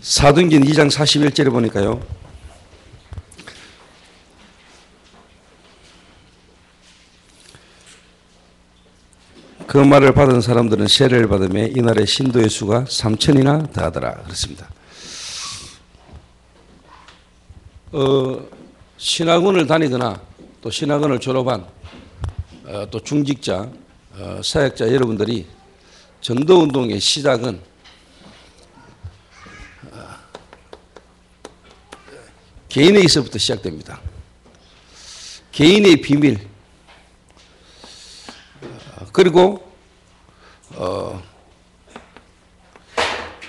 사도행전 2장 41절에 보니까요. 그 말을 받은 사람들은 세례를 받으며 이날의 신도의 수가 3천이나 더하더라 그렇습니다. 신학원을 다니거나 또 신학원을 졸업한 또 중직자, 사역자 여러분들이 전도운동의 시작은 개인에게서부터 시작됩니다. 개인의 비밀, 그리고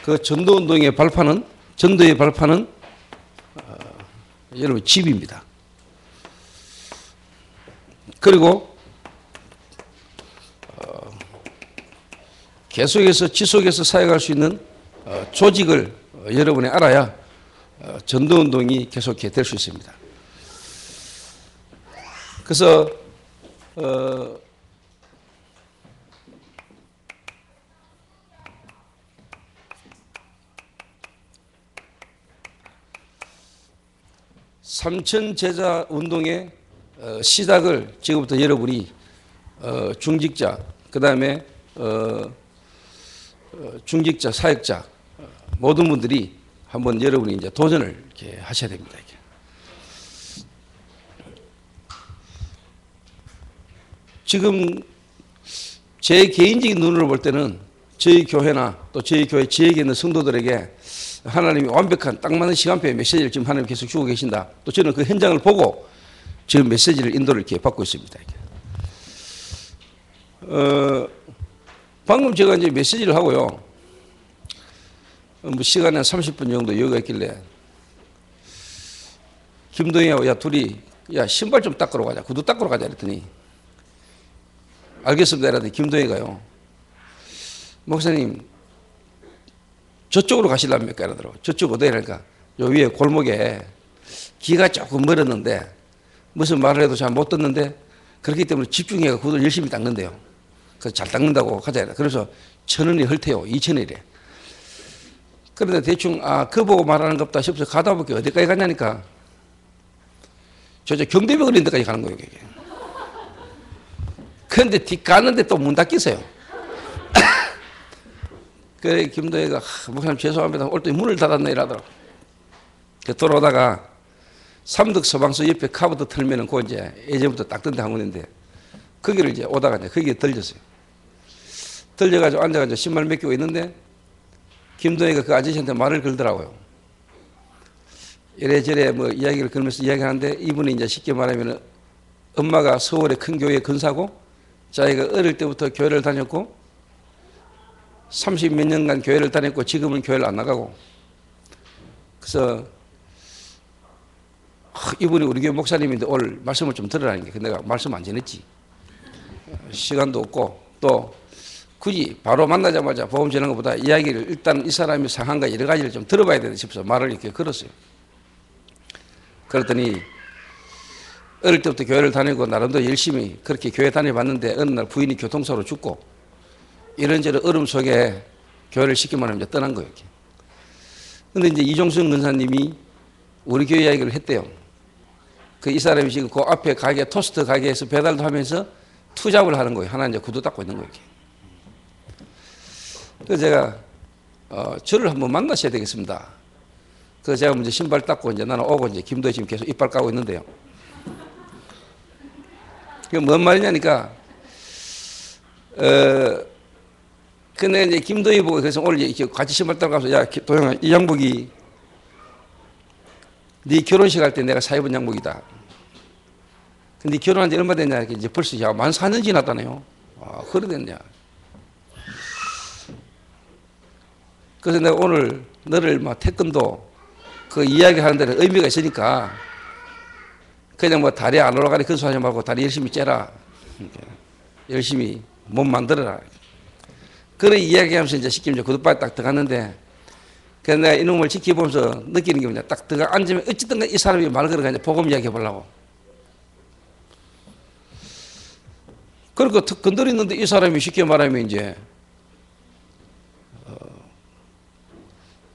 그 전도운동의 발판은, 전도의 발판은 여러분 집입니다. 그리고 계속해서 지속해서 사역할 수 있는 조직을 여러분이 알아야 전도운동이 계속 될 수 있습니다. 그래서 삼천 제자 운동의 시작을 지금부터 여러분이 중직자, 그 다음에 중직자, 사역자 모든 분들이 한번 여러분이 이제 도전을 이렇게 하셔야 됩니다. 이렇게. 지금 제 개인적인 눈으로 볼 때는 저희 교회나 또 저희 교회 지역에 있는 성도들에게 하나님이 완벽한 딱 맞는 시간표의 메시지를 지금 하나님 계속 주고 계신다. 또 저는 그 현장을 보고 지금 메시지를 인도를 이렇게 받고 있습니다. 방금 제가 이제 메시지를 하고요. 뭐 시간이 한 30분 정도 여유가 있길래 김동희하고 야 둘이 야 신발 좀 닦으러 가자, 구두 닦으러 가자 그랬더니 알겠습니다 이랬더니 김동희가요, 목사님 저쪽으로 가시랍니까 이러더라고요. 저쪽 어디에 이러니까 요 위에 골목에 기가 조금 멀었는데 무슨 말을 해도 잘 못 듣는데 그렇기 때문에 집중해서 구두를 열심히 닦는데요. 그래서 잘 닦는다고 가자 이래. 그래서 1,000원이 헐테요. 2,000원이래. 그런데 대충 그거 보고 말하는 것 없다 싶어서 가다 보니까 어디까지 가냐니까 저 경대벽 있는 데까지 가는 거예요. 이게. 그런데 뒤 가는데 또 문 닫기세요. 그래 김도희가 목사님 죄송합니다. 오늘 문을 닫았네 이러더라고. 돌아오다가 삼덕 서방서 옆에 카부터 털면은 그 이제 예전부터 닦던 데 한 군데인데 거기를 이제 오다가 이제 거기에 들렸어요. 들려가지고 앉아가지고 신발 맡기고 있는데 김도희가 그 아저씨한테 말을 걸더라고요. 이래저래 뭐 이야기를 걸면서 이야기하는데 이분이 이제 쉽게 말하면 엄마가 서울의 큰 교회 근사고 자기가 어릴 때부터 교회를 다녔고 30몇 년간 교회를 다녔고 지금은 교회를 안 나가고 그래서 이분이 우리 교회 목사님인데 오늘 말씀을 좀 들으라는 게 내가 말씀 안 전했지. 시간도 없고 또 굳이 바로 만나자마자 복음 전하는 것보다 이야기를 일단 이 사람의 상황과 여러 가지를 좀 들어봐야 되나 싶어서 말을 이렇게 걸었어요. 그랬더니 어릴 때부터 교회를 다니고 나름대로 열심히 그렇게 교회 다녀봤는데 어느 날 부인이 교통사고로 죽고 이런저런 어려움 속에 교회를 쉽게 말하면 이제 떠난 거예요. 그런데 이제 이종순 근사님이 우리 교회 이야기를 했대요. 그 이 사람이 지금 그 앞에 가게 토스트 가게에서 배달도 하면서 투잡을 하는 거예요. 하나 이제 구두 닦고 있는 거예요. 그래서 제가 저를 한번 만나셔야 되겠습니다. 그래서 제가 먼저 신발 닦고 이제 나는 오고 이제 김도희 지금 계속 이빨 까고 있는데요. 그게 뭔 말이냐니까 근데 이제 김도희 보고 그래서 오늘 이렇게 같이 신발 닦고 가서 야 도영아 이 양복이 네 결혼식 할 때 내가 사입은 양복이다. 근데 결혼한 지 얼마 됐냐 이제 벌써 야 만 4년 지났다네요. 그래 됐냐. 그래서 내가 오늘 너를 막 태권도 그 이야기 하는 데는 의미가 있으니까 그냥 뭐 다리 안 올라가니 그소 하지 말고 다리 열심히 째라. 열심히 몸 만들어라. 그런 이야기하면서 이제 시키면 이제 구두바에 딱 들어갔는데 그래서 내가 이놈을 지켜보면서 느끼는 게 뭐냐. 딱 들어가 앉으면 어쨌든 이 사람이 말 걸어가 이제 복음 이야기 해보려고. 그러니까 턱 건드리는데 이 사람이 쉽게 말하면 이제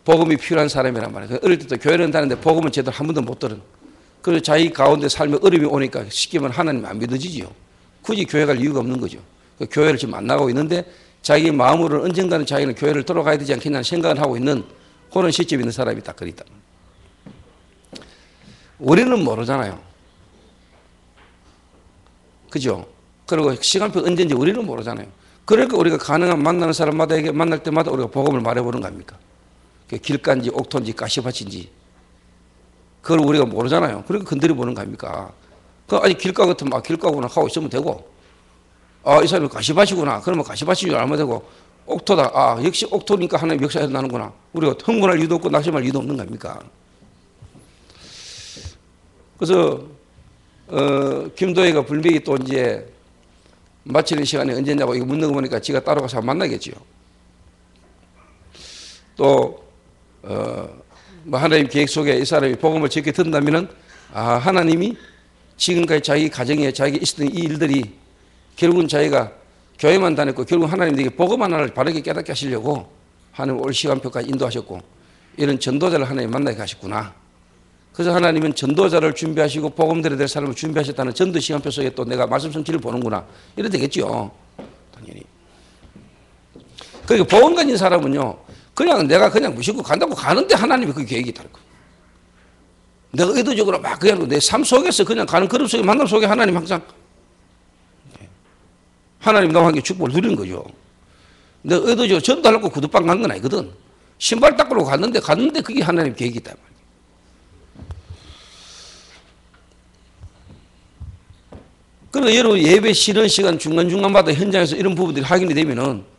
복음이 필요한 사람이란 말이에요. 어릴 때도 교회는 다니는데 복음은 제대로 한 번도 못 들은. 그리고 자기 가운데 살면 어려움이 오니까 쉽게 말하면 하나님 안 믿어지지요. 굳이 교회 갈 이유가 없는 거죠. 그 교회를 지금 안 나가고 있는데 자기 마음으로는 언젠가는 자기는 교회를 돌아가야 되지 않겠냐는 생각을 하고 있는 그런 시점에 있는 사람이 딱 그리다. 우리는 모르잖아요. 그죠? 그리고 시간표 언제인지 우리는 모르잖아요. 그러니까 우리가 가능한 만나는 사람마다 만날 때마다 우리가 복음을 말해보는 거 아닙니까? 길가인지 옥토인지 가시밭인지 그걸 우리가 모르잖아요. 그러니까 건드려 보는 거 아닙니까? 그 아니 길가 같으면 길가구나 하고 있으면 되고, 이 사람이 가시밭이구나 그러면 가시밭인 줄 알면 되고, 옥토다 역시 옥토니까 하나님 역사가 나는구나. 우리가 흥분할 이유도 없고 낙심할 이유도 없는 거 아닙니까? 그래서 김도희가 불명이 또 이제 마치는 시간이 언제냐고 이거 묻는 거 보니까 지가 따로 가서 만나겠지요. 또 뭐 하나님 계획 속에 이 사람이 복음을 적게 듣는다면은 하나님이 지금까지 자기 가정에 자기가 있었던 이 일들이 결국은 자기가 교회만 다녔고 결국 하나님에게 복음 하나를 바르게 깨닫게 하시려고 하나님 올 시간표까지 인도하셨고 이런 전도자를 하나님 만나게 하셨구나. 그래서 하나님은 전도자를 준비하시고 복음대로 될 사람을 준비하셨다는 전도 시간표 속에 또 내가 말씀 성취를 보는구나. 이래 되겠죠. 당연히. 그러니까 복음 가진 사람은요. 그냥 내가 그냥 무심코 간다고 가는데 하나님이 그 계획이 다를 거예요. 내가 의도적으로 막 그냥 내 삶 속에서 그냥 가는 그룹 속에 만남 속에 하나님 항상 하나님 나와 함께 축복을 누리는 거죠. 내가 의도적으로 전도하려고 구두방 간 건 아니거든. 신발 닦으러 갔는데 그게 하나님 계획이다. 그리고 여러분 예배 쉬는 시간 중간중간마다 현장에서 이런 부분들이 확인이 되면은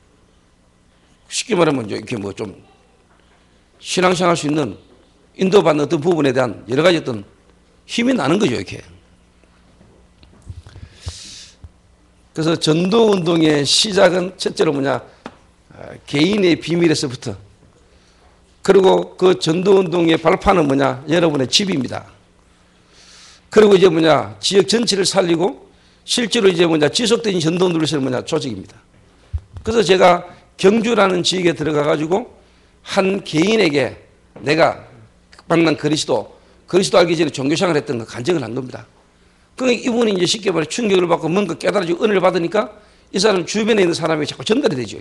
쉽게 말하면 이렇게 뭐 좀 신앙생활 할 수 있는 인도받는 어떤 부분에 대한 여러 가지 어떤 힘이 나는 거죠, 이렇게. 그래서 전도운동의 시작은 첫째로 뭐냐, 개인의 비밀에서부터. 그리고 그 전도운동의 발판은 뭐냐, 여러분의 집입니다. 그리고 이제 뭐냐, 지역 전체를 살리고 실제로 이제 뭐냐, 지속된 전도운동에서는 뭐냐, 조직입니다. 그래서 제가 경주라는 지역에 들어가가지고 한 개인에게 내가 만난 그리스도 알기 전에 종교생활을 했던 거 간증을 한 겁니다. 그러니까 이분이 이제 쉽게 말해 충격을 받고 뭔가 깨달아지고 은혜를 받으니까 이 사람 주변에 있는 사람에게 자꾸 전달이 되죠.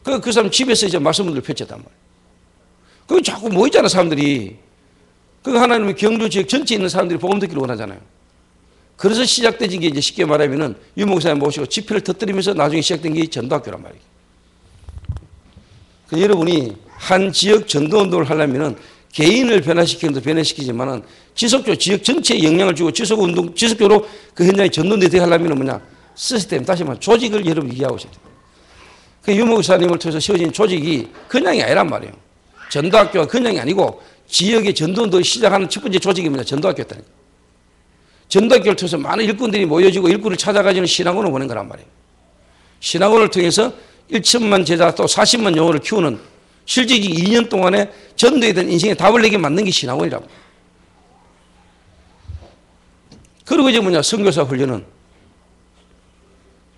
그러니까 그 사람 집에서 이제 말씀을 펼쳤단 말이에요. 그럼 자꾸 모이잖아, 사람들이. 그 하나님의 경주 지역 전체에 있는 사람들이 복음 듣기를 원하잖아요. 그래서 시작된 게 이제 쉽게 말하면은 유 목사님 모시고 집회를 터뜨리면서 나중에 시작된 게 전도학교란 말이에요. 그 여러분이 한 지역 전도운동을 하려면은 개인을 변화시키는 것도 변화시키지만은 지속적으로 지역 전체에 영향을 주고 지속적으로 그 현장에 전도운동이 되게 하려면은 뭐냐, 시스템, 다시 말하면 조직을 여러분이 이해하고 있어야 돼요. 그 유 목사님을 통해서 세워진 조직이 그냥이 아니란 말이에요. 전도학교가 그냥이 아니고 지역의 전도운동을 시작하는 첫 번째 조직이 뭐냐, 전도학교였다니까. 전도학교를 통해서 많은 일꾼들이 모여지고 일꾼을 찾아가지는 신학원을 보낸 거란 말이에요. 신학원을 통해서 1천만 제자 또 40만 영혼을 키우는 실질적인 2년 동안에 전도에 대한 인생의 답을 내게 만든 게 신학원이라고. 그리고 이제 뭐냐, 선교사 훈련은.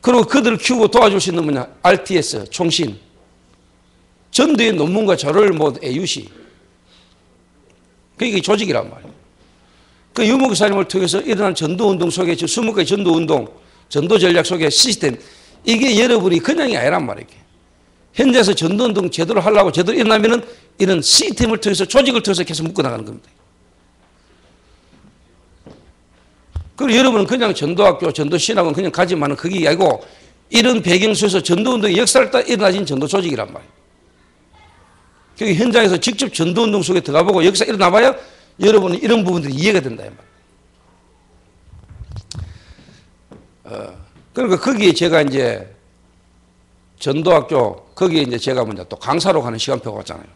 그리고 그들을 키우고 도와줄 수 있는 뭐냐, RTS, 총신. 전도의 논문과 자료를 모두 AUC. 그게 조직이란 말이에요. 그 유목사님을 통해서 일어난 전도운동 속에, 20가지 전도운동, 전도전략 속에 시스템, 이게 여러분이 그냥이 아니란 말이에요. 현장에서 전도운동 제대로 하려고 제대로 일어나면은 이런 시스템을 통해서, 조직을 통해서 계속 묶어나가는 겁니다. 그리고 여러분은 그냥 전도학교, 전도신학원 그냥 가지만은 그게 아니고 이런 배경 속에서 전도운동의 역사를 따라 일어나진 전도조직이란 말이에요. 그 현장에서 직접 전도운동 속에 들어가보고 역사 일어나봐야 여러분은 이런 부분들이 이해가 된다. 그러니까 거기에 제가 이제 전도학교, 거기에 이제 제가 먼저 또 강사로 가는 시간표가 왔잖아요.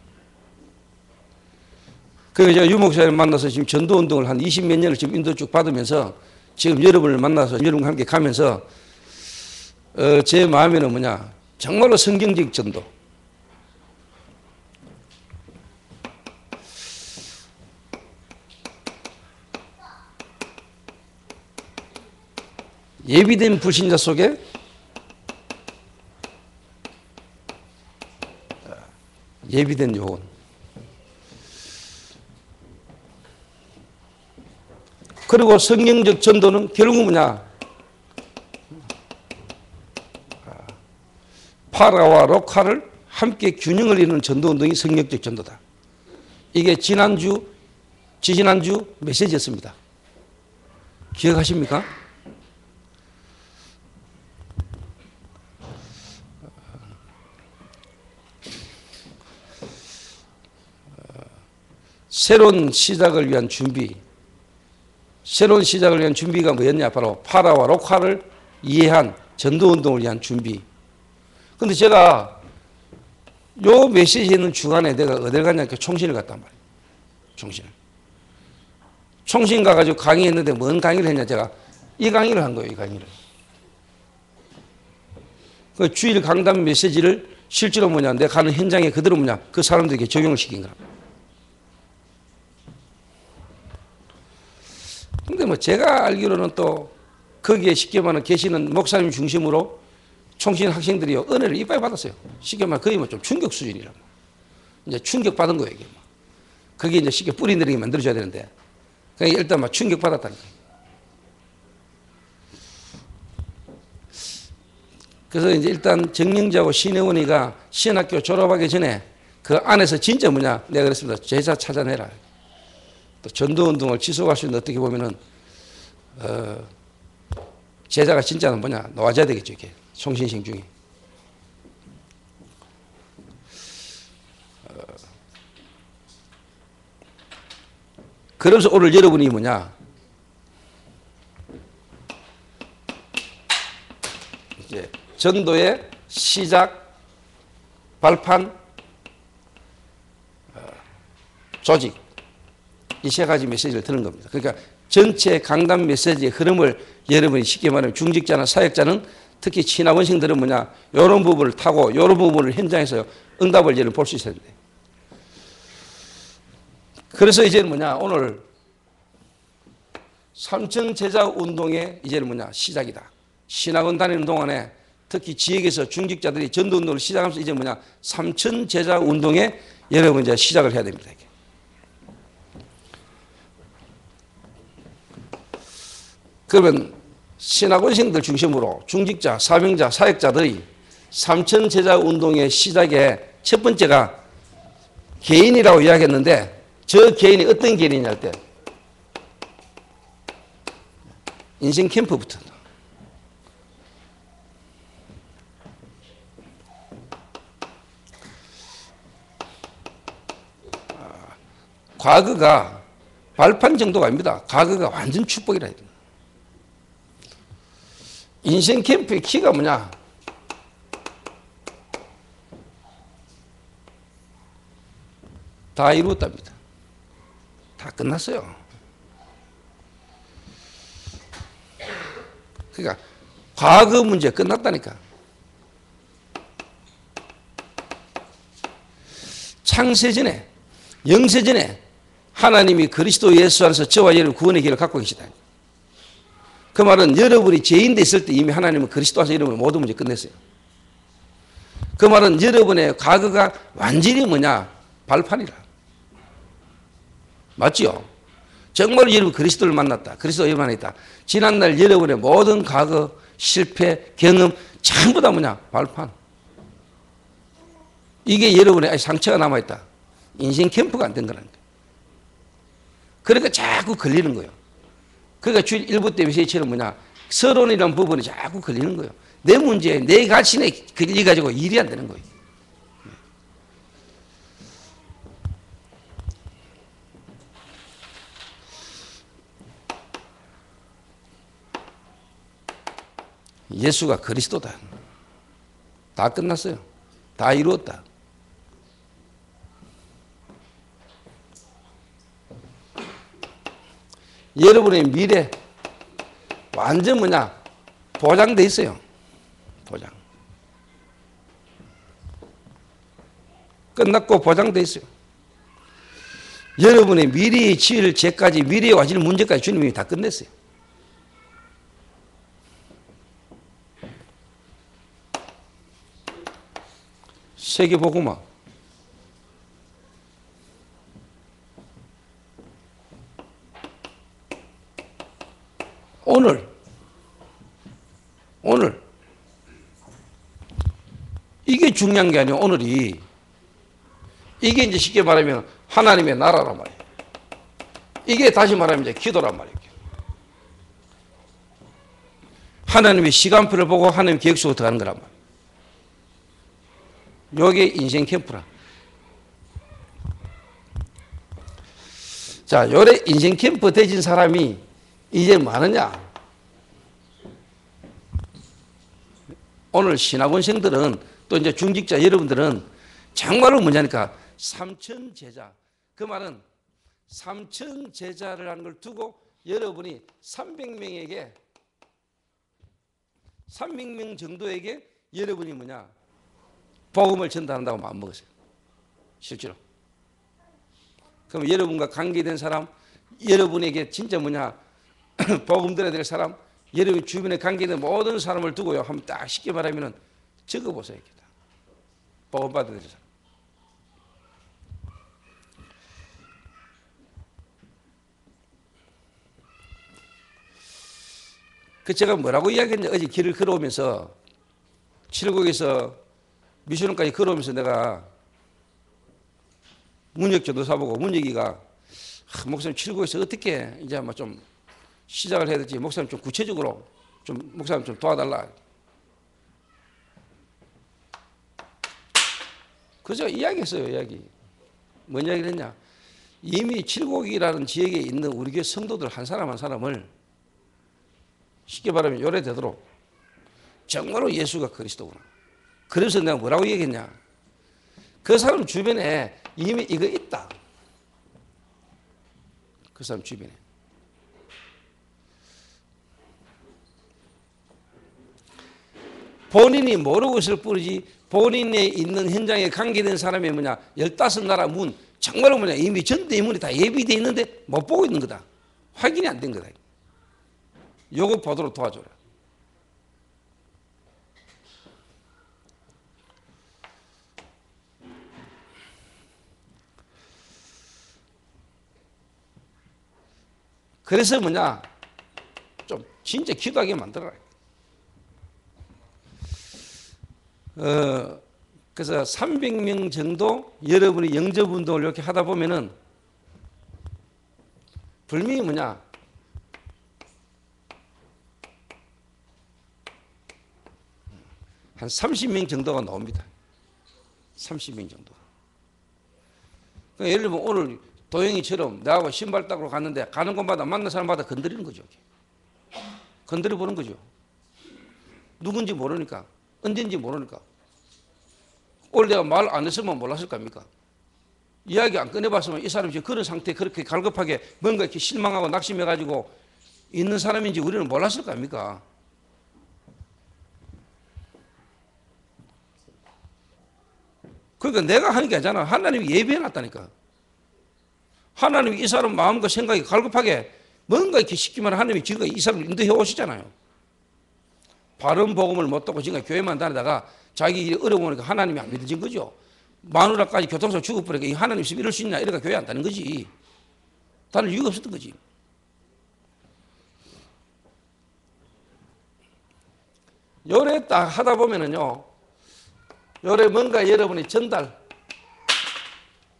그래서 제가 유 목사님 만나서 지금 전도운동을 한 20몇 년을 지금 인도 쭉 받으면서 지금 여러분을 만나서 여러분과 함께 가면서 제 마음에는 뭐냐, 정말로 성경적 전도. 예비된 불신자 속에 예비된 요원. 그리고 성경적 전도는 결국 뭐냐? 파라와 록화를 함께 균형을 이루는 전도운동이 성경적 전도다. 이게 지지난주 메시지였습니다. 기억하십니까? 새로운 시작을 위한 준비. 새로운 시작을 위한 준비가 뭐였냐? 바로 파라와 록화를 이해한 전도운동을 위한 준비. 근데 제가 요 메시지에 있는 주간에 내가 어딜 갔냐? 총신을 갔단 말이에요. 총신을. 총신 가가지고 강의했는데 뭔 강의를 했냐? 제가 이 강의를 한 거예요. 이 강의를. 그 주일 강단 메시지를 실제로 뭐냐? 내가 가는 현장에 그대로 뭐냐? 그 사람들에게 적용을 시킨 거라. 근데 뭐 제가 알기로는 또 거기에 쉽게 말하면 계시는 목사님 중심으로 총신 학생들이 은혜를 이빨 받았어요. 쉽게 말하면 거의 뭐 좀 충격 수준이라. 이제 충격 받은 거예요, 이게. 그게 이제 쉽게 뿌리 내리게 만들어줘야 되는데. 그러니까 일단 막 충격 받았다는 거예요. 그래서 이제 일단 정영자하고 신혜원이가 신학교 졸업하기 전에 그 안에서 진짜 뭐냐, 내가 그랬습니다. 제자 찾아내라. 또 전도운동을 지속할 수 있는 어떻게 보면은, 제자가 진짜는 뭐냐, 놓아져야 되겠죠, 이게. 총신생 중에. 그러면서 오늘 여러분이 뭐냐, 이제 전도의 시작, 발판, 조직, 이 세 가지 메시지를 드는 겁니다. 그러니까 전체 강단 메시지의 흐름을 여러분이 쉽게 말하면 중직자나 사역자는 특히 친화원생들은 뭐냐, 이런 부분을 타고 이런 부분을 현장에서 응답을 여러분 볼 수 있어야 돼요. 그래서 이제는 뭐냐, 오늘 삼층 제자 운동의 이제는 뭐냐, 시작이다. 신학원 다니는 동안에 특히 지역에서 중직자들이 전도 운동을 시작하면서 이제 뭐냐, 삼층 제자 운동에 여러분 이제 시작을 해야 됩니다. 이게. 그러면 신학원생들 중심으로 중직자, 사명자, 사역자들이 삼천 제자 운동의 시작의 첫 번째가 개인이라고 이야기했는데, 저 개인이 어떤 개인이냐 할 때 인생 캠프부터. 과거가 발판 정도가 아닙니다. 과거가 완전 축복이라 해야 됩니다. 인생 캠프의 키가 뭐냐? 다 이루었답니다. 다 끝났어요. 그러니까 과거 문제 끝났다니까. 창세전에, 영세전에 하나님이 그리스도 예수 안에서 저와 여러분 구원의 길을 갖고 계시다. 그 말은 여러분이 죄인 됐을 때 이미 하나님은 그리스도 안에서 여러분의 모든 문제 끝냈어요. 그 말은 여러분의 과거가 완전히 뭐냐? 발판이라. 맞죠? 정말 여러분 그리스도를 만났다. 그리스도 여러분 안에 있다. 지난날 여러분의 모든 과거, 실패, 경험 전부 다 뭐냐? 발판. 이게 여러분의 상처가 남아있다. 인생 캠프가 안 된 거라는 거예요. 그러니까 자꾸 걸리는 거예요. 그러니까 주일 1부 때 메시지처럼 뭐냐, 서론이라는 부분이 자꾸 걸리는 거예요. 내 문제에, 내 가신에 걸려가지고 일이 안 되는 거예요. 예수가 그리스도다. 다 끝났어요. 다 이루었다. 여러분의 미래 완전 뭐냐, 보장돼 있어요. 보장. 끝났고 보장돼 있어요. 여러분의 미래의 지을 죄까지, 미래에 와질 문제까지 주님이 다 끝냈어요. 세계복음화. 오늘. 이게 중요한 게 아니에요, 오늘이. 이게 이제 쉽게 말하면 하나님의 나라란 말이에요. 이게 다시 말하면 이제 기도란 말이에요. 하나님의 시간표를 보고 하나님 계획 속으로 들어가는 거란 말이에요. 이게 인생 캠프라. 자, 요래 인생 캠프 되진 사람이 이제 많으냐? 오늘 신학원생들은 또 이제 중직자 여러분들은 정말로 뭐냐니까 삼천 제자. 그 말은 삼천 제자를 하는 걸 두고 여러분이 300명에게 300명 정도에게 여러분이 뭐냐 복음을 전달한다고 마음먹으세요. 실제로. 그럼 여러분과 관계된 사람, 여러분에게 진짜 뭐냐 복음 들어야 될 사람, 여러분 주변에 관계된 모든 사람을 두고요 한번 딱 쉽게 말하면 적어보세요. 복음 받아야 될 사람. 그 제가 뭐라고 이야기했냐, 어제 길을 걸어오면서 칠곡에서 미션까지 걸어오면서 내가 문혁 전도사 보고 문혁이가 목사님 칠곡에서 어떻게 이제 아마 좀 시작을 해야 될지 목사님 좀 구체적으로 좀 목사님 좀 도와달라. 그저 이야기했어요. 이야기. 뭔 이야기를 했냐, 이미 칠곡이라는 지역에 있는 우리 교회 성도들 한 사람 한 사람을 쉽게 말하면 요래되도록 정말로 예수가 그리스도구나. 그래서 내가 뭐라고 얘기했냐, 그 사람 주변에 이미 이거 있다. 그 사람 주변에. 본인이 모르고 있을 뿐이지 본인에 있는 현장에 관계된 사람이 뭐냐 15나라 문 정말로 뭐냐 이미 전대 문이 다 예비되어 있는데 못 보고 있는 거다. 확인이 안 된 거다. 요거 보도록 도와줘라. 그래서 뭐냐 좀 진짜 기도하게 만들어라. 그래서 300명 정도 여러분이 영접운동을 이렇게 하다 보면은 분명히 뭐냐 한 30명 정도가 나옵니다. 30명 정도. 그러니까 예를 들면 오늘 도영이처럼 나하고 신발 닦으러 갔는데 가는 곳마다 만난 사람마다 건드리는 거죠. 건드려 보는 거죠. 누군지 모르니까, 언제인지 모르니까. 오늘 내가 말 안 했으면 몰랐을 겁니까? 이야기 안 꺼내봤으면 이 사람이 지금 그런 상태에 그렇게 갈급하게 뭔가 이렇게 실망하고 낙심해가지고 있는 사람인지 우리는 몰랐을 겁니까? 그러니까 내가 하는 게 아니잖아. 하나님이 예비해놨다니까. 하나님이 이 사람 마음과 생각이 갈급하게 뭔가 이렇게 시키면 하나님이 지금 이 사람을 인도해 오시잖아요. 바른 복음을 못 듣고 지금 교회만 다니다가 자기 일이 어려우니까 하나님이 안 믿어진 거죠. 마누라까지 교통사고 죽어버리니까 이 하나님 있으면 이럴 수 있냐 이러니까 교회 안 다는 거지. 다른 이유가 없었던 거지. 요래 딱 하다 보면은요, 요래 뭔가 여러분이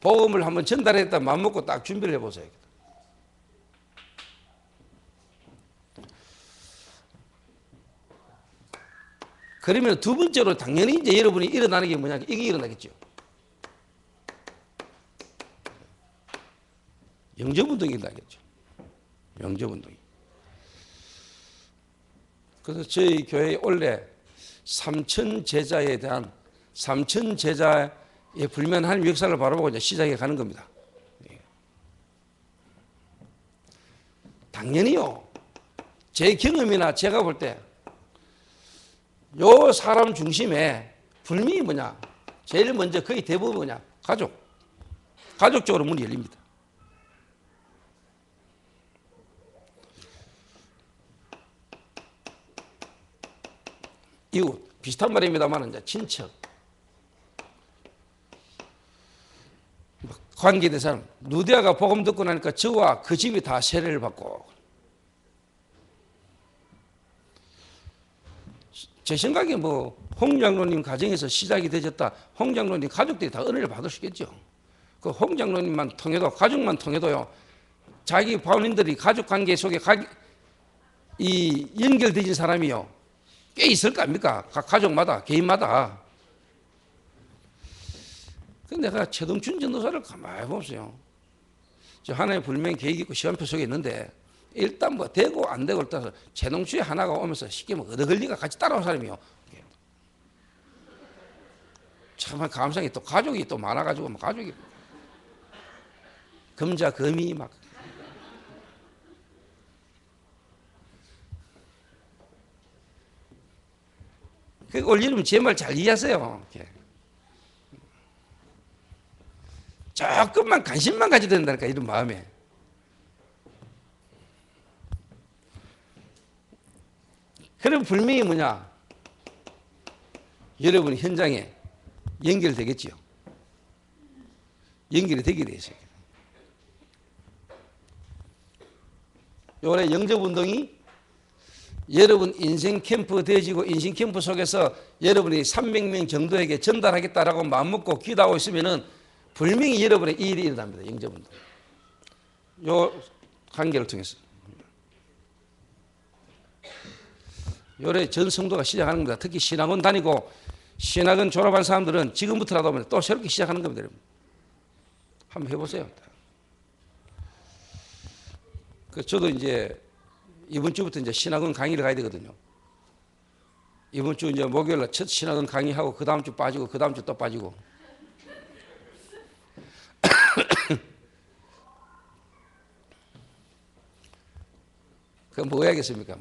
복음을 한번 전달했다 마음먹고 딱 준비를 해보세요. 그러면 두 번째로 당연히 이제 여러분이 일어나는 게 뭐냐, 이게 일어나겠죠. 영접운동이 일어나겠죠. 영접운동이. 그래서 저희 교회 원래 3천 제자에 대한 3천 제자의 불면한 역사를 바라보고 이제 시작해 가는 겁니다. 당연히요. 제 경험이나 제가 볼 때 요 사람 중심에 불명이 뭐냐, 제일 먼저 거의 대부분 뭐냐, 가족적으로 문이 열립니다. 이웃 비슷한 말입니다만 이제 친척, 관계된 사람. 누디아가 복음 듣고 나니까 저와 그 집이 다 세례를 받고, 제 생각에 뭐 홍 장로님 가정에서 시작이 되졌다. 홍 장로님 가족들이 다 은혜를 받을 수 있겠죠. 그 홍 장로님만 통해도, 가족만 통해도요, 자기 바울님들이 가족 관계 속에 이 연결되진 사람이요 꽤 있을 거 아닙니까? 각 가족마다, 개인마다. 근데 내가 최동춘 전도사를 가만히 보세요. 저 하나의 분명히 계획 있고 시간표 속에 있는데, 일단 뭐 되고 안 되고를 따라서 최동춘이 하나가 오면서 쉽게 뭐 얻어걸리가 같이 따라온 사람이요. 참 감상이 또 가족이 또 많아가지고 뭐 가족이 금자 금이 막 그 올리면 제 말 잘 이해하세요. 조금만 관심만 가져도 된다니까, 이런 마음에. 그럼 분명히 뭐냐, 여러분 현장에 연결되겠지요. 연결이 되게 돼 있어요. 요번에 영접운동이 여러분 인생 캠프 되어지고 인생 캠프 속에서 여러분이 300명 정도에게 전달하겠다라고 마음먹고 기도하고 있으면은 분명히 여러분의 이 일이 일어납니다. 영접운동. 요 관계를 통해서. 요래 전 성도가 시작하는 겁니다. 특히 신학원 다니고 신학원 졸업한 사람들은 지금부터라도 또 새롭게 시작하는 겁니다. 여러분. 한번 해보세요. 저도 이제 이번 주부터 이제 신학원 강의를 가야 되거든요. 이번 주 이제 목요일날 첫 신학원 강의하고 그 다음 주 빠지고 그 다음 주 또 빠지고. 그 뭐 해야겠습니까?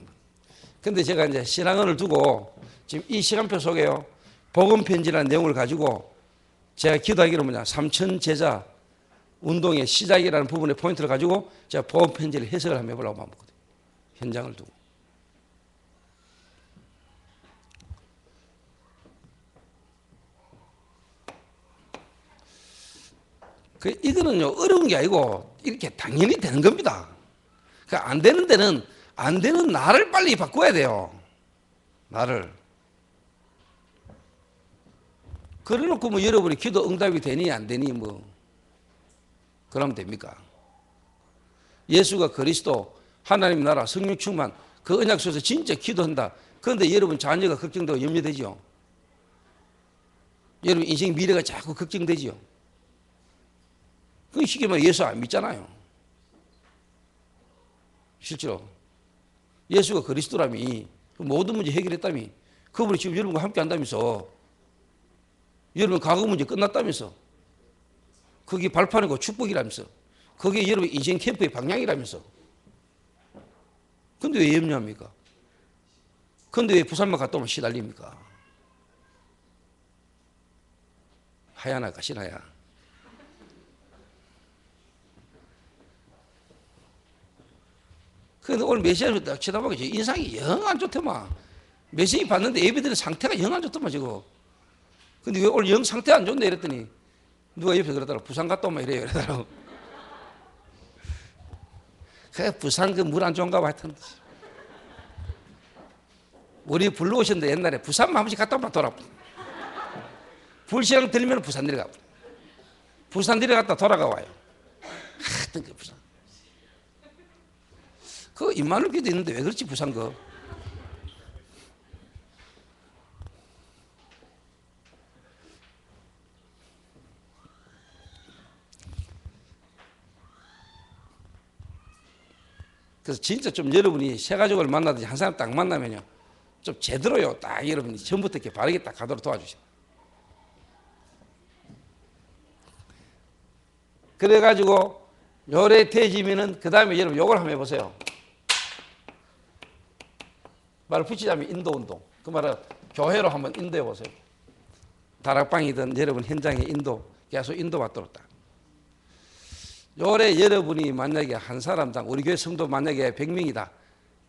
근데 제가 이제 신학원을 두고 지금 이 시간표 속에요, 복음 편지라는 내용을 가지고 제가 기도하기로 뭐냐, 삼천 제자 운동의 시작이라는 부분의 포인트를 가지고 제가 복음 편지를 해석을 한번 해보려고 마음먹거든요. 현장을 두고. 이거는요, 어려운 게 아니고 이렇게 당연히 되는 겁니다. 그러니까 안 되는 데는 안 되는 나를 빨리 바꿔야 돼요. 나를. 그래 놓고 뭐 여러분이 기도 응답이 되니 안 되니 뭐 그러면 됩니까? 예수가 그리스도, 하나님 나라, 성령 충만, 그 언약 속에서 진짜 기도한다. 그런데 여러분 자녀가 걱정되고 염려되죠. 여러분 인생 미래가 자꾸 걱정되지요. 그 쉽게 말해 예수 안 믿잖아요. 실제로 예수가 그리스도라미, 모든 문제 해결했다미, 그분이 지금 여러분과 함께 한다면서, 여러분 과거 문제 끝났다면서, 그게 발판이고 축복이라면서, 그게 여러분 인생 캠프의 방향이라면서. 근데 왜 염려합니까? 근데 왜 부산만 갔다 오면 시달립니까? 하야나 가시나야. 그런데 오늘 메시지를 딱 쳐다보고 인상이 영 안 좋더만. 메시지 봤는데 예배드리는 상태가 영 안 좋더만 지금. 근데 왜 오늘 영 상태 안 좋네 이랬더니 누가 옆에 그러더라고. 부산 갔다 오면 이래요. 이러더라고. 그 부산 그 물 안 좋은가 봐 하여튼. 우리 불러오셨는데 옛날에 부산만 한 번씩 갔다 오면 돌아가. 불시랑 들리면 부산 내려가. 부산 내려갔다 돌아가 와요. 하여튼 그 부산. 그 임마누엘 교회도 있는데 왜 그렇지 부산 거. 그래서 진짜 좀 여러분이 새 가족을 만나든지 한 사람 딱 만나면요, 좀 제대로요, 딱 여러분이 처음부터 이렇게 바르게 딱 가도록 도와주세요. 그래가지고 요래 되지면은 그 다음에 여러분 요걸 한번 해보세요. 말을 붙이자면 인도운동. 그 말은 교회로 한번 인도해 보세요. 다락방이든 여러분 현장에 인도, 계속 인도받도록 딱. 요래 여러분이 만약에 한 사람당, 우리 교회 성도 만약에 100명이다.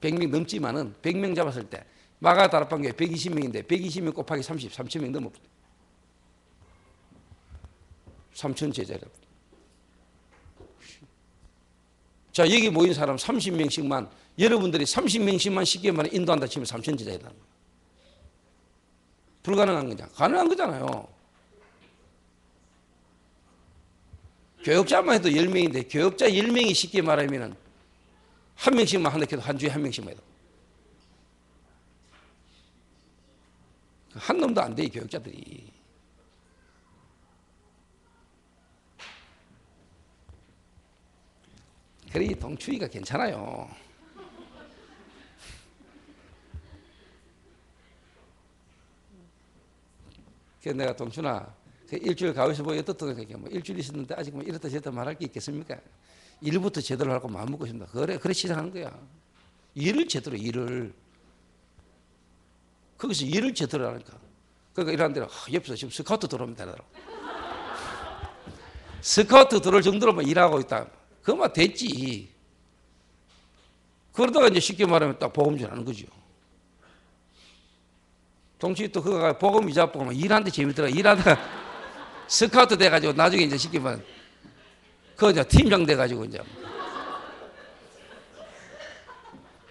100명 넘지만은 100명 잡았을 때 마가 다락방 교회 120명인데 120명 곱하기 30, 3,000명 넘어. 3,000 제자라고. 자, 여기 모인 사람 30명씩만, 여러분들이 30명씩만 쉽게 말해 인도한다 치면 3,000 제자이다. 불가능한 거냐? 가능한 거잖아요. 교역자만 해도 10명인데 교역자 10명이 쉽게 말하면 한 명씩만 한다 해도 한 주에 한 명씩만 해도 한 놈도 안 돼, 교역자들이. 그래, 동추위가 괜찮아요. 그래서 내가 동춘아, 그 일주일 가고 있어 보니 어떻든 뭐 일주일 있었는데 아직 뭐 이렇다 저렇다 말할 게 있겠습니까? 일부터 제대로 하고 마음 먹고 싶습니다. 그래 시작하는 거야. 일을 제대로, 일을. 거기서 일을 제대로 하니까. 그러니까 일하는 데는 옆에서 지금 스카우트 들어오면 되더라고. 스카우트 들어올 정도로만 일하고 있다. 그만 됐지. 그러다가 이제 쉽게 말하면 딱 보험질 하는 거죠. 동시에 또 그거가 보험 이자 보고 일하는데 재밌더라. 일하다가 스카우트 돼가지고 나중에 이제 쉽게 말하면 그거 이제 팀장 돼가지고 이제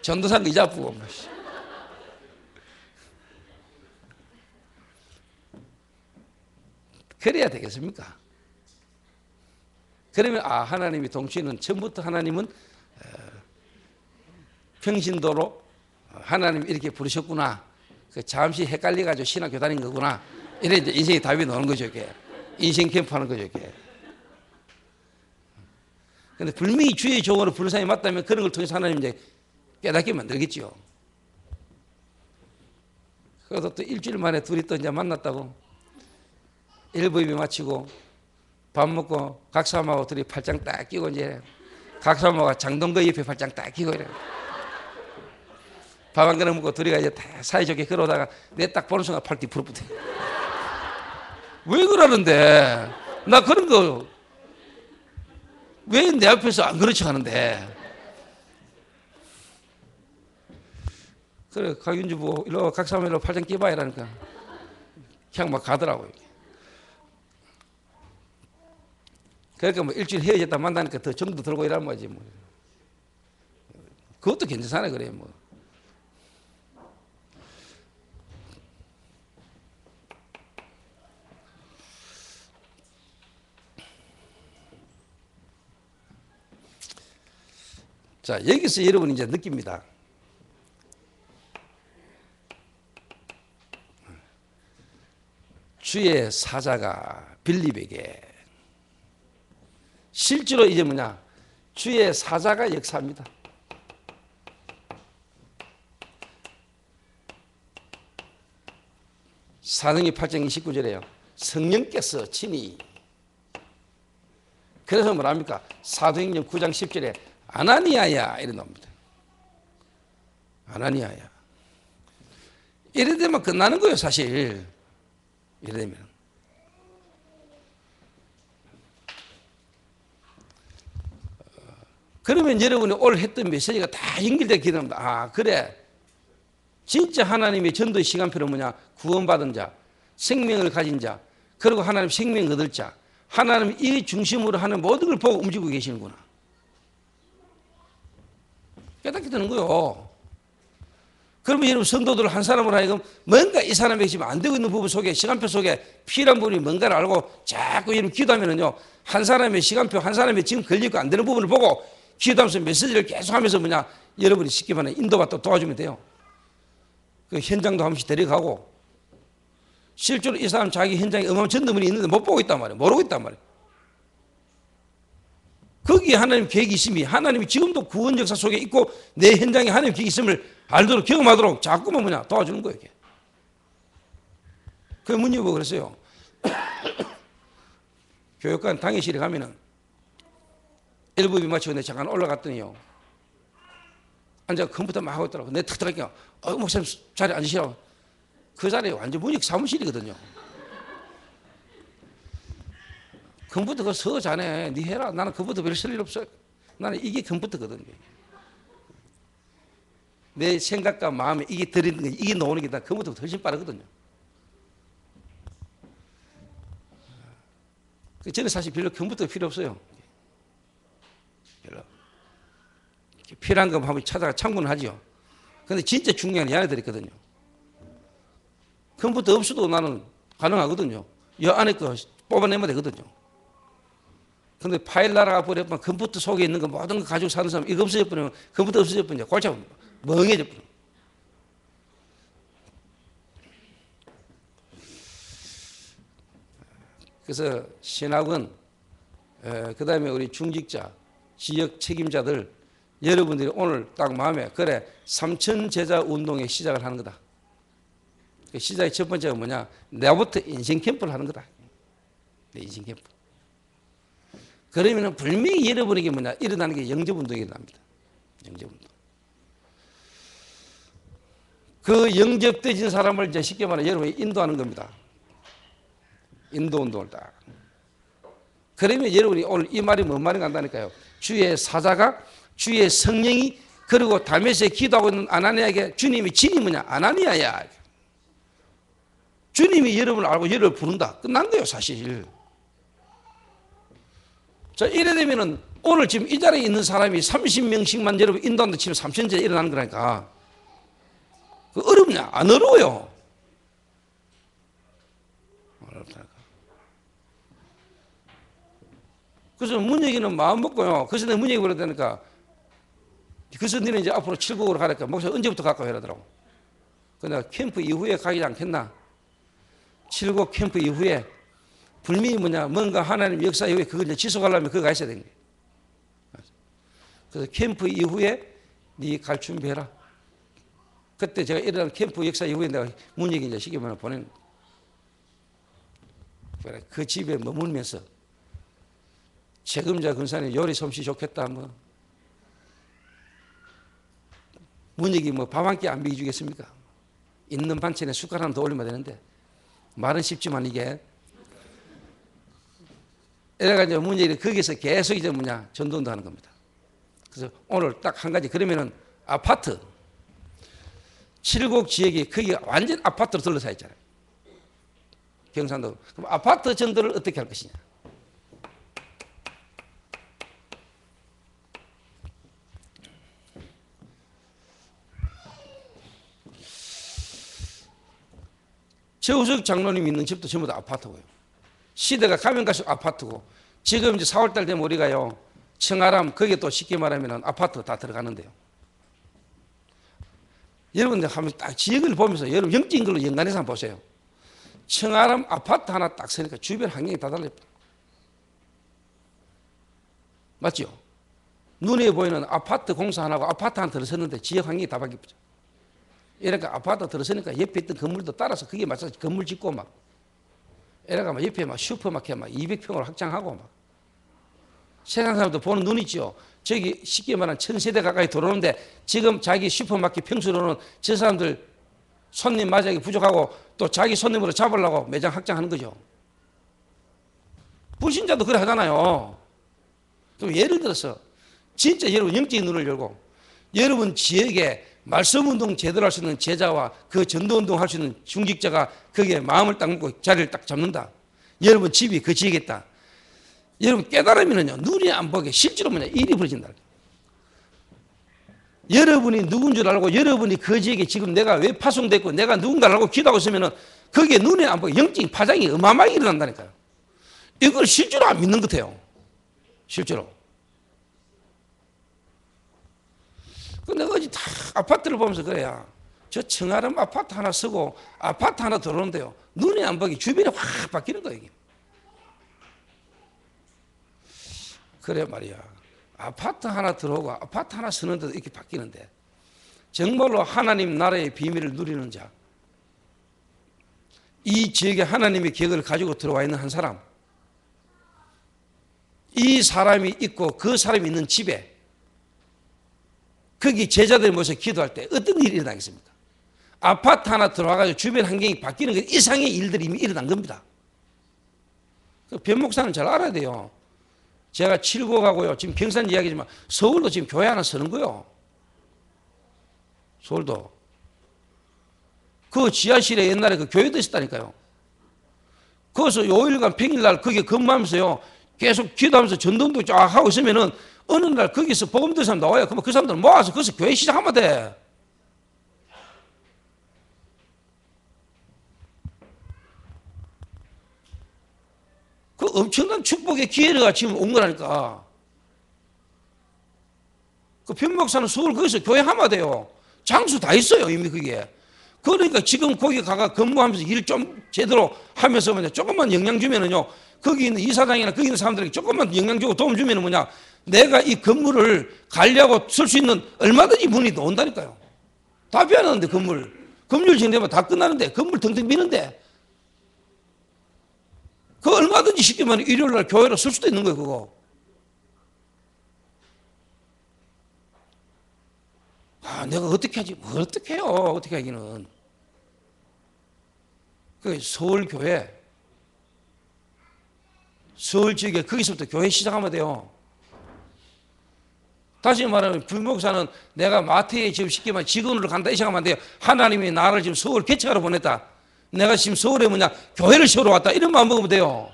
전도사는 이자 보고 그래야 되겠습니까? 그러면 하나님이 동시에는 처음부터 하나님은 평신도로 하나님 이렇게 부르셨구나. 잠시 헷갈려가지고 신학교 다닌 거구나. 이래 이제 인생의 답이 나오는 거죠, 이게. 인생 캠프 하는 거죠, 이게. 근데 분명히 주의 종으로 부른 사람이 맞다면 그런 걸 통해서 하나님 이제 깨닫게 만들겠죠. 그래서 또 일주일 만에 둘이 또 이제 만났다고. 일부입이 마치고 밥 먹고 각사함하고 둘이 팔짱 딱 끼고 이제 각사함하고 장동거 옆에 팔짱 딱 끼고 이래. 밥 한 그릇 먹고 둘이가 이제 다 사이좋게 걸어오다가 내 딱 보는 순간 팔 뒤 부르부대. 왜 그러는데? 나 그런 거 왜 내 앞에서 안 그런 척 하는데? 그래, 강윤주 보고 일로 각사함 일로 팔짱 끼봐 이라니까 그냥 막 가더라고요. 그러니까 뭐 일주일 헤어졌다 만나니까 더 정도 들고 이란 말이지 뭐. 그것도 괜찮아 그래 뭐. 자, 여기서 여러분이 이제 느낍니다. 주의 사자가 빌립에게 실제로 이제 뭐냐? 주의 사자가 역사합니다. 사도행전 8장 29절에요. 성령께서 친히. 그래서 뭐랍니까? 사도행전 9장 10절에 아나니아야 이래 나옵니다. 아나니아야. 이래 되면 끝나는 거예요, 사실. 이래 되면. 그러면 여러분이 오늘 했던 메시지가 다 연결되게 됩니다. 그래. 진짜 하나님의 전도의 시간표는 뭐냐? 구원받은 자, 생명을 가진 자, 그리고 하나님 생명 얻을 자, 하나님 이 중심으로 하는 모든 걸 보고 움직이고 계시는구나. 깨닫게 되는 거요. 그러면 여러분 성도들 한 사람으로 하여금 뭔가 이 사람에게 지금 안 되고 있는 부분 속에 시간표 속에 필요한 부분이 뭔가를 알고 자꾸 여러분 기도하면은요 한 사람의 시간표 한 사람의 지금 걸리고 안 되는 부분을 보고 기도하면서 메시지를 계속하면서 뭐냐 여러분이 쉽게 말하면 인도받고 도와주면 돼요. 그 현장도 한 번씩 데려가고 실제로 이 사람 자기 현장에 어마어마한 전도문이 있는데 못 보고 있단 말이에요. 모르고 있단 말이에요. 거기에 하나님 계획이 있음이 하나님이 지금도 구원 역사 속에 있고 내 현장에 하나님 계획이 있음을 알도록 경험하도록 자꾸만 뭐냐 도와주는 거예요. 이게. 그 문의보고 그랬어요. 교육관 당회실에 가면은 일부비 마치고 내가 잠깐 올라갔더니요. 앉아 컴퓨터 막 하고 있더라고. 내가 탁 들어가니까 목사님 자리에 앉으시라고. 그 자리에 완전 문익 사무실이거든요. 컴퓨터 그거 서 자네. 니 해라. 나는 컴퓨터 별 쓸 일 없어. 나는 이게 컴퓨터거든. 내 생각과 마음에 이게 들이는 게 이게 나오는 게 다 컴퓨터보다 훨씬 빠르거든요. 저는 사실 별로 컴퓨터가 필요 없어요. 별로. 필요한 거 한번 찾아가 참고는 하죠. 근데 진짜 중요한 얘네들이 있거든요. 컴퓨터 없어도 나는 가능하거든요. 이 안에 거 뽑아내면 되거든요. 근데 파일 날아가 버리면 컴퓨터 속에 있는 거 모든 거 가지고 사는 사람 이거 없어져 버리면 컴퓨터 없어져 버리면 골치 아픕니다. 멍해져 버려. 그래서 신학은 그 다음에 우리 중직자, 지역 책임자들 여러분들이 오늘 딱 마음에 그래 삼천제자 운동의 시작을 하는 거다. 그 시작의 첫 번째가 뭐냐? 내부터 인생 캠프를 하는 거다. 내 인생 캠프. 그러면은 분명히 여러분에게 뭐냐? 일어나는 게 영접운동이 일어납니다. 영접운동. 그 영접되진 사람을 이제 쉽게 말해 여러분이 인도하는 겁니다. 인도운동을 딱. 그러면 여러분이 오늘 이 말이 뭔 말인가 한다니까요. 주의 사자가 주의 성령이 그리고 다메섹에 기도하고 있는 아나니아에게 주님이 진이 뭐냐? 아나니아야. 주님이 여러분을 알고 여러분을 부른다. 끝난 거예요, 사실. 자, 이래 되면은 오늘 지금 이 자리에 있는 사람이 30명씩만 여러분 인도한다 치면 3천제 일어나는 거라니까. 그 어렵냐? 안 어려워요. 어렵다니까. 그래서 문혁이는 마음 먹고요. 그래서 내가 문혁이 그러다니까. 그래서 너는 이제 앞으로 칠곡으로 가니까 목사 언제부터 갈까 이러더라고. 그러니까 캠프 이후에 가지 않겠나? 칠곡 캠프 이후에 불명이 뭐냐? 뭔가 하나님 역사 이후에 그걸 이제 지속하려면 그거 가 있어야 되는 거예요. 그래서 캠프 이후에 네 갈 준비해라. 그때 제가 일어난 캠프 역사 이후에 내가 문혁이 이제 쉽게 말하면 보낸 그 집에 머물면서 책임자 근사님 요리 솜씨 좋겠다 뭐 문혁이 뭐 밥 한 끼 안 먹여주겠습니까? 있는 반찬에 숟가락 하나 더 올리면 되는데 말은 쉽지만 이게 이래가지고 문혁이 거기서 계속 이제 뭐냐 전도운동 하는 겁니다. 그래서 오늘 딱 한 가지 그러면은 아파트 칠곡 지역이 거기 완전 아파트로 둘러싸여 있잖아요. 경상도. 그럼 아파트 전도를 어떻게 할 것이냐? 최우석 장로님 있는 집도 전부 다 아파트고요. 시대가 가면 갈수록 아파트고 지금 이제 4월달 되면 우리가요 청아람 거기에 또 쉽게 말하면 아파트 다 들어가는데요. 여러분들 한번 딱 지역을 보면서 여러분 영적인 걸로 연관해서 한번 보세요. 청아람 아파트 하나 딱 서니까 주변 환경이 다 달라요. 맞죠? 눈에 보이는 아파트 공사 하나고 아파트 하나 들어섰는데 지역 환경이 다 바뀌었죠. 이러니까 아파트 들어서니까 옆에 있던 건물도 따라서 그게 맞춰서 건물 짓고 막 이러니까 막 옆에 막 슈퍼마켓 막 200평으로 확장하고 막 세상 사람도 보는 눈이 있죠. 저기 쉽게 말하면 1000세대 가까이 들어오는데 지금 자기 슈퍼마켓 평수로는 저 사람들 손님 맞이하기 부족하고 또 자기 손님으로 잡으려고 매장 확장하는 거죠. 불신자도 그래 하잖아요. 그럼 예를 들어서 진짜 여러분 영적인 눈을 열고 여러분 지역에 말씀운동 제대로 할 수 있는 제자와 그 전도운동 할 수 있는 중직자가 거기에 마음을 딱 먹고 자리를 딱 잡는다. 여러분 집이 그 지역에 있다. 여러분 깨달으면요 눈이 안 보게 실제로 뭐냐 일이 벌어진다. 여러분이 누군 줄 알고 여러분이 그 지역에 지금 내가 왜 파송됐고 내가 누군가를 알고 기도하고 있으면은 그게 눈에 안 보게 영적인 파장이 어마어마하게 일어난다니까요. 이걸 실제로 안 믿는 것 같아요. 실제로. 근데 어제 다 아파트를 보면서 그래야 저 청아름 아파트 하나 쓰고 아파트 하나 들어오는데요. 눈에 안 보게 주변이 확 바뀌는 거예요. 이게. 그래 말이야. 아파트 하나 들어오고 아파트 하나 쓰는데도 이렇게 바뀌는데 정말로 하나님 나라의 비밀을 누리는 자, 이 지역에 하나님의 계획을 가지고 들어와 있는 한 사람, 이 사람이 있고 그 사람이 있는 집에 거기 제자들이 모여서 기도할 때 어떤 일이 일어나겠습니까? 아파트 하나 들어와가지고 주변 환경이 바뀌는 것 이상의 일들이 이미 일어난 겁니다. 변 목사는 잘 알아야 돼요. 제가 칠곡하고요. 지금 경산 이야기지만 서울도 지금 교회 하나 서는 거요. 서울도. 그 지하실에 옛날에 그 교회도 있었다니까요. 거기서 요일간 평일날 거기에 근무하면서요. 계속 기도하면서 전도운동 쫙 하고 있으면은 어느 날 거기서 복음 듣는 사람 나와요. 그러면 그 사람들 모아서 거기서 교회 시작하면 돼. 그 엄청난 축복의 기회가 지금 온 거라니까. 그 변목사는 서울 거기서 교회 하면 돼요. 장수 다 있어요, 이미 그게. 그러니까 지금 거기 가가 근무하면서 일 좀 제대로 하면서 뭐냐, 조금만 영향 주면은요, 거기 있는 이사장이나 거기 있는 사람들에게 조금만 영향 주고 도움 주면은 뭐냐, 내가 이 건물을 관리하고 쓸 수 있는 얼마든지 문이 나온다니까요. 다 비워놨는데, 건물 정리하면 다 끝나는데, 건물 텅텅 비는데, 그 얼마든지 쉽게 말하면 일요일 날 교회로 쓸 수도 있는 거예요, 그거. 아, 내가 어떻게 하지? 뭘 어떻게 해요? 어떻게 하기는. 그 서울교회, 서울 지역에 거기서부터 교회 시작하면 돼요. 다시 말하면 부목사는 내가 마트에 지금 쉽게 말하면 직원으로 간다 이 생각하면 안 돼요. 하나님이 나를 지금 서울 개척하러 보냈다. 내가 지금 서울에 뭐냐 교회를 세우러 왔다 이런 마음 먹으면 돼요.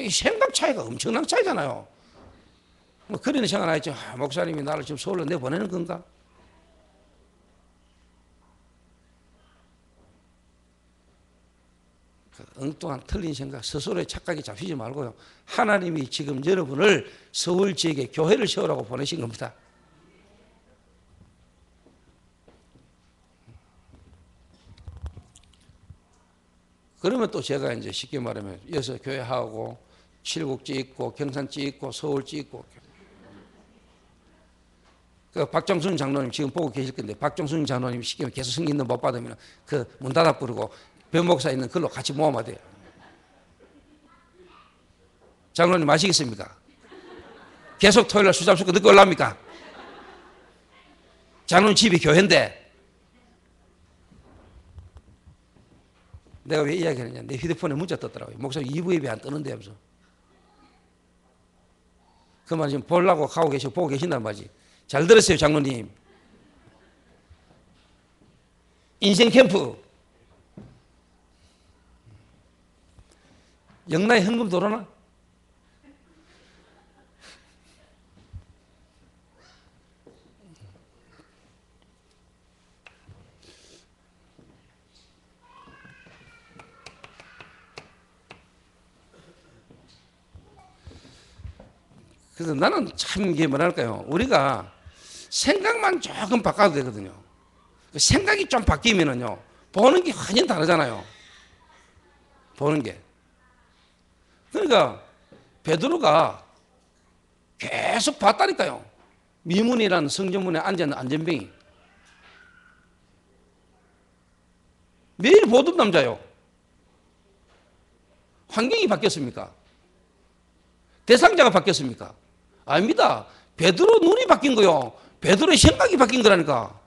이 생각 차이가 엄청난 차이잖아요. 뭐 그런 생각 안 했죠. 아, 목사님이 나를 지금 서울로 내보내는 건가? 그 엉뚱한 틀린 생각, 스스로의 착각에 잡히지 말고요. 하나님이 지금 여러분을 서울 지역에 교회를 세우라고 보내신 겁니다. 그러면 또 제가 이제 쉽게 말하면 여기서 교회하고 칠곡지 있고 경산지 있고 서울지 있고 그 박정순 장로님 지금 보고 계실 건데 박정순 장로님 쉽게 계속 승인도 못 받으면 그 문 닫아 부르고 변목사 있는 걸로 같이 모아야 돼요. 장로님 아시겠습니까? 계속 토요일 날 술 잡수고 늦게 올라옵니까? 장로님 집이 교회인데 내가 왜 이야기하느냐 내 휴대폰에 문자 떴더라고요. 목사님 2부 예배 안 뜨는데 하면서 그 말 지금 보려고 가고 계시고 보고 계신단 말이지. 잘 들었어요 장로님. 인생 캠프 영나에 현금 돌아나? 그래서 나는 참 이게 뭐랄까요. 우리가 생각만 조금 바꿔도 되거든요. 생각이 좀 바뀌면은요. 보는 게 완전 다르잖아요. 보는 게. 그러니까 베드로가 계속 봤다니까요. 미문이라는 성전문에 앉아있는 안전병이. 매일 보던 남자요. 환경이 바뀌었습니까? 대상자가 바뀌었습니까? 아닙니다. 베드로 눈이 바뀐 거요. 베드로의 생각이 바뀐 거라니까.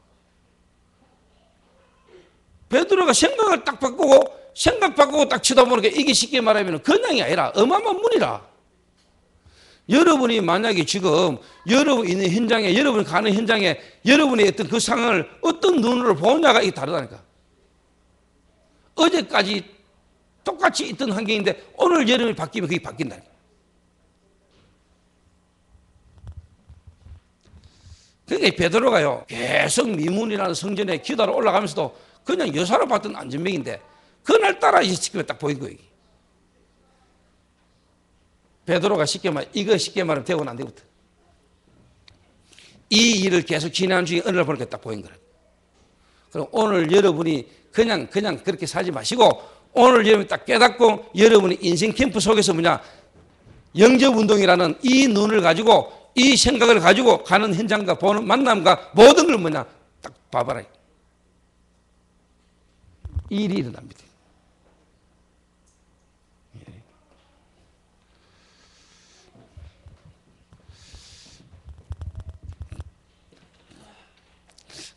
베드로가 생각을 딱 바꾸고 생각 바꾸고 딱 쳐다보니까 이게 쉽게 말하면 그냥이 아니라 어마어마한 문이라. 여러분이 만약에 지금 여러분 있는 현장에 여러분이 가는 현장에 여러분의 어떤 그 상황을 어떤 눈으로 보냐가 이게 다르다니까. 어제까지 똑같이 있던 환경인데 오늘 여름이 바뀌면 그게 바뀐다니까. 그러니까 베드로가요 계속 미문이라는 성전에 기도하러 올라가면서도 그냥 여사로 봤던 안전병인데 그날따라 이게 딱 보인 거예요. 베드로가 쉽게 말하면 되고는 안 되거든. 이 일을 계속 지난 중에 어느 날 보니까 딱 보인 거라. 그럼 오늘 여러분이 그냥 그렇게 살지 마시고 오늘 여러분이 딱 깨닫고 여러분이 인생 캠프 속에서 뭐냐 영접운동이라는 이 눈을 가지고 이 생각을 가지고 가는 현장과 보는 만남과 모든 걸 뭐냐 딱 봐봐라. 이 일이 일어납니다.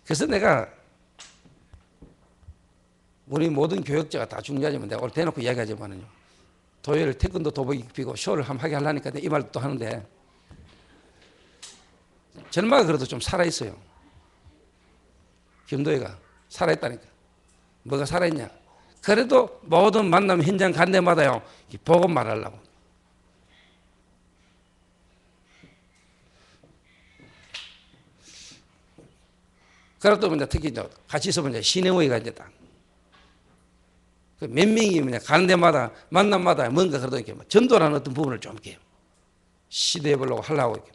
그래서 내가 우리 모든 교역자가 다 중요하지만 내가 오늘 대놓고 이야기하지만은요. 토요일 태권도 도복 입히고 쇼를 한번 하게 하려니까 이 말도 또 하는데 전마가 그래도 좀 살아있어요. 김도희가 살아있다니까. 뭐가 살아있냐. 그래도 모든 만남 현장 간 데마다요. 복음 말하려고. 그리고 또 특히 같이 있으면 시내모이가 이제 딱. 몇 명이 가는 데마다 만남마다 뭔가 그러다 이렇게 전도라는 어떤 부분을 좀 이렇게 시도해 보려고 하려고 이렇게.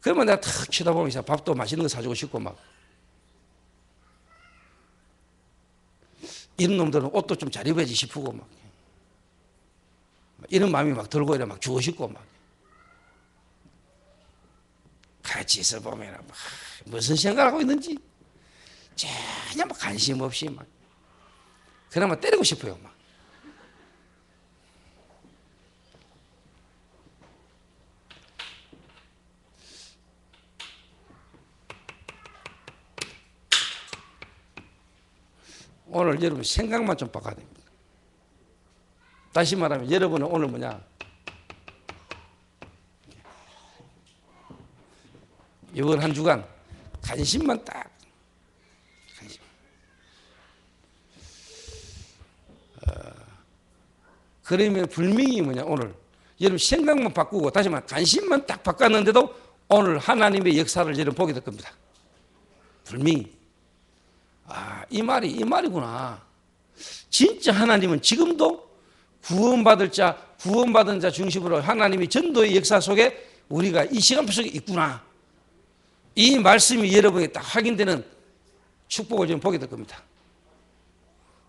그러면 내가 탁 쳐다보면 밥도 맛있는 거 사주고 싶고 막 이런 놈들은 옷도 좀 잘 입어야지 싶고 막 이런 마음이 막 들고 이래 막 주고 싶고 막 같이 있어 보면 막 무슨 생각하고 있는지 전혀 막 관심 없이 막 그나마 때리고 싶어요 막. 오늘 여러분 생각만 좀 바꿔야 됩니다. 다시 말하면 여러분은 오늘 뭐냐? 이번 한 주간 관심만 딱 관심. 그러면 분명히 뭐냐 오늘 여러분 생각만 바꾸고 다시 말하면 관심만 딱 바꿨는데도 오늘 하나님의 역사를 여러분 보게 될 겁니다. 분명히. 이 말이구나. 진짜 하나님은 지금도 구원받은 자 중심으로 하나님이 전도의 역사 속에 우리가 이 시간표 속에 있구나. 이 말씀이 여러분에게 딱 확인되는 축복을 좀 보게 될 겁니다.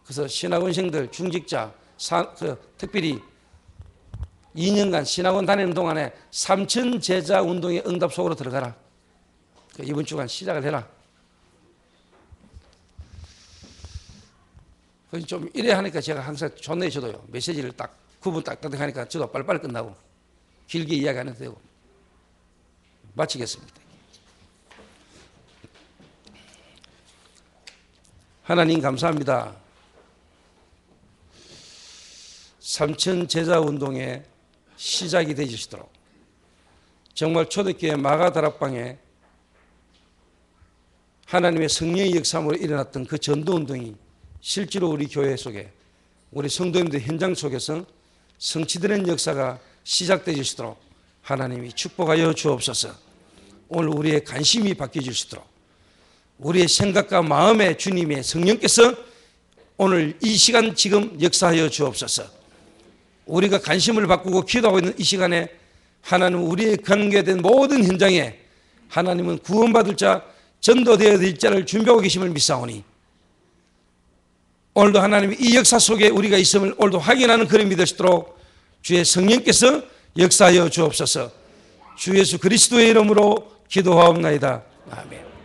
그래서 신학원생들, 중직자, 특별히 2년간 신학원 다니는 동안에 삼천 제자 운동의 응답 속으로 들어가라. 이번 주간 시작을 해라. 좀 이래 하니까 제가 항상 좋네 저도요. 메시지를 딱 9분 딱딱 하니까 저도 빨리빨리 끝나고 길게 이야기 안 해도 되고 마치겠습니다. 하나님 감사합니다. 삼천 제자 운동의 시작이 되시도록 정말 초대교회 마가다락방에 하나님의 성령의 역사로 일어났던 그 전도운동이 실제로 우리 교회 속에 우리 성도님들 현장 속에서 성취되는 역사가 시작되시도록 하나님이 축복하여 주옵소서. 오늘 우리의 관심이 바뀌어지시도록 우리의 생각과 마음에 주님의 성령께서 오늘 이 시간 지금 역사하여 주옵소서. 우리가 관심을 바꾸고 기도하고 있는 이 시간에 하나님은 우리의 관계된 모든 현장에 하나님은 구원받을 자, 전도되어야 될 자를 준비하고 계심을 믿사오니 오늘도 하나님이 이 역사 속에 우리가 있음을 오늘도 확인하는 그런 믿을 수 있도록 주의 성령께서 역사하여 주옵소서. 주 예수 그리스도의 이름으로 기도하옵나이다. 아멘.